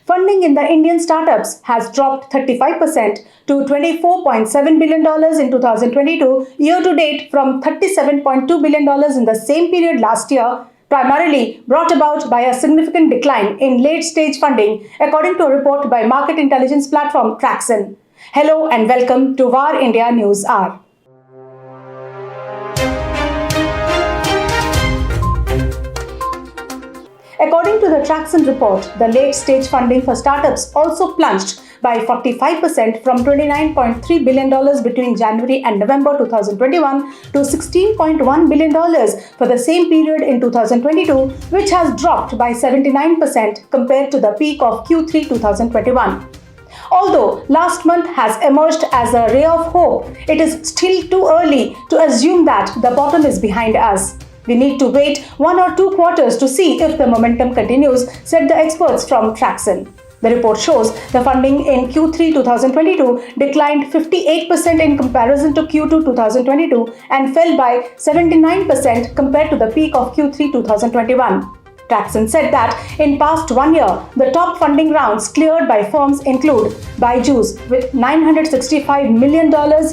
Funding in the Indian startups has dropped 35% to $24.7 billion in 2022 year-to-date from $37.2 billion in the same period last year, primarily brought about by a significant decline in late-stage funding, according to a report by market intelligence platform Tracxn. Hello and welcome to VARINDIA News Hour. According to the Tracxn report, the late-stage funding for startups also plunged by 45% from $29.3 billion between January and November 2021 to $16.1 billion for the same period in 2022, which has dropped by 79% compared to the peak of Q3 2021. Although last month has emerged as a ray of hope, it is still too early to assume that the bottom is behind us. We need to wait 1 or 2 quarters to see if the momentum continues, said the experts from Tracxn. The report shows the funding in Q3 2022 declined 58% in comparison to Q2 2022 and fell by 79% compared to the peak of Q3 2021. Tracxn said that in past 1 year, the top funding rounds cleared by firms include BYJU'S with $965 million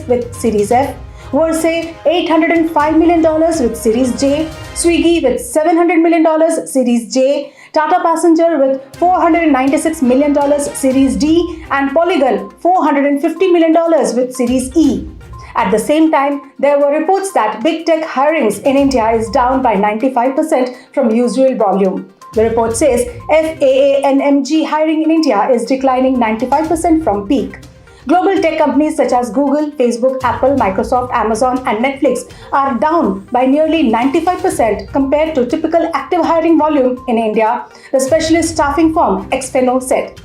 with Series F, VARINDIA $805 million with Series J, Swiggy with $700 million Series J, Tata Passenger with $496 million Series D, and Polygon $450 million with Series E. At the same time, there were reports that big tech hirings in India is down by 95% from usual volume. The report says FAANMG hiring in India is declining 95% from peak. Global tech companies such as Google, Facebook, Apple, Microsoft, Amazon, and Netflix are down by nearly 95% compared to typical active hiring volume in India, the specialist staffing firm Xfeno said.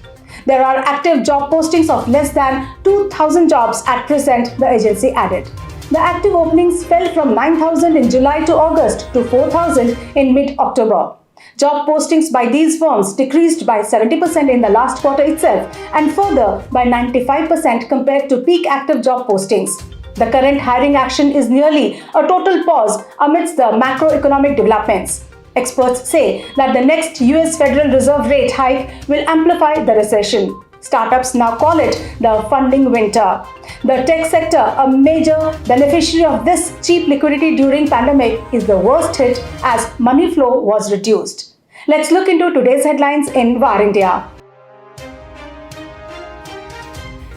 There are active job postings of less than 2,000 jobs at present, the agency added. The active openings fell from 9,000 in July to August to 4,000 in mid-October. Job postings by these firms decreased by 70% in the last quarter itself and further by 95% compared to peak active job postings. The current hiring action is nearly a total pause amidst the macroeconomic developments. Experts say that the next US Federal Reserve rate hike will amplify the recession. Startups now call it the funding winter. The tech sector, a major beneficiary of this cheap liquidity during pandemic, is the worst hit as money flow was reduced. Let's look into today's headlines in VARINDIA.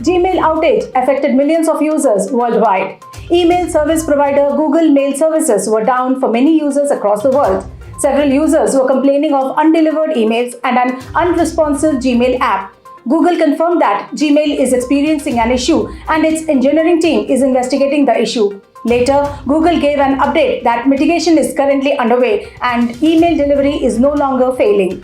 Gmail outage affected millions of users worldwide. Email service provider Google Mail services were down for many users across the world. Several users were complaining of undelivered emails and an unresponsive Gmail app. Google confirmed that Gmail is experiencing an issue and its engineering team is investigating the issue. Later, Google gave an update that mitigation is currently underway and email delivery is no longer failing.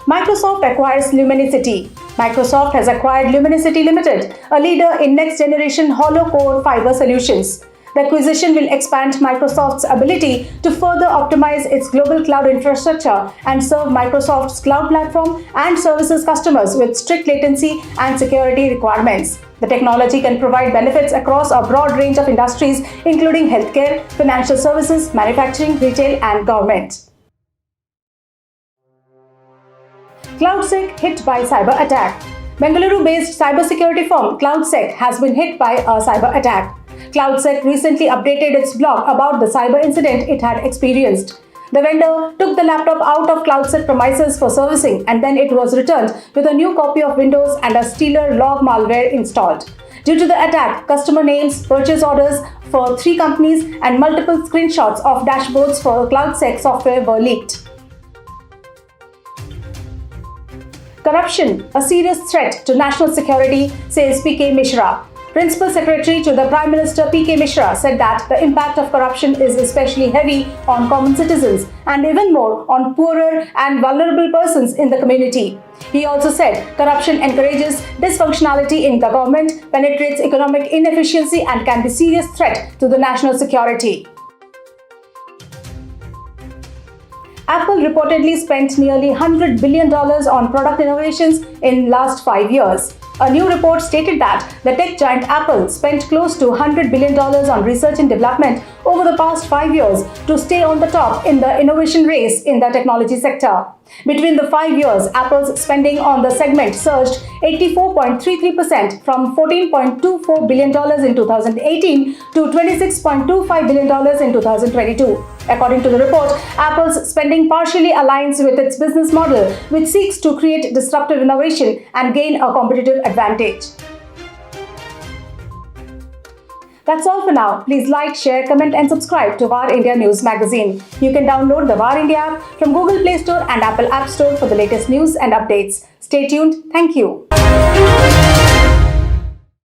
Microsoft acquires Lumenisity. Microsoft has acquired Lumenisity Limited, a leader in next-generation hollow-core fiber solutions. The acquisition will expand Microsoft's ability to further optimize its global cloud infrastructure and serve Microsoft's cloud platform and services customers with strict latency and security requirements. The technology can provide benefits across a broad range of industries, including healthcare, financial services, manufacturing, retail, and government. CloudSEK hit by cyber attack. Bengaluru-based cybersecurity firm CloudSEK has been hit by a cyber attack. CloudSEK recently updated its blog about the cyber incident it had experienced. The vendor took the laptop out of CloudSEK premises for servicing and then it was returned with a new copy of Windows and a Stealer log malware installed. Due to the attack, customer names, purchase orders for 3 companies and multiple screenshots of dashboards for CloudSEK software were leaked. Corruption, a serious threat to national security, says PK Mishra. Principal Secretary to the Prime Minister PK Mishra said that the impact of corruption is especially heavy on common citizens and even more on poorer and vulnerable persons in the community. He also said corruption encourages dysfunctionality in the government, penetrates economic inefficiency and can be a serious threat to the national security. Apple reportedly spent nearly $100 billion on product innovations in last 5 years. A new report stated that the tech giant Apple spent close to $100 billion on research and development over the past 5 years to stay on the top in the innovation race in the technology sector. Between the 5 years, Apple's spending on the segment surged 84.33% from $14.24 billion in 2018 to $26.25 billion in 2022. According to the report, Apple's spending partially aligns with its business model, which seeks to create disruptive innovation and gain a competitive advantage. That's all for now. Please like, share, comment and subscribe to VARINDIA News Magazine. You can download the VARINDIA app from Google Play Store and Apple App Store for the latest news and updates. Stay tuned. Thank you.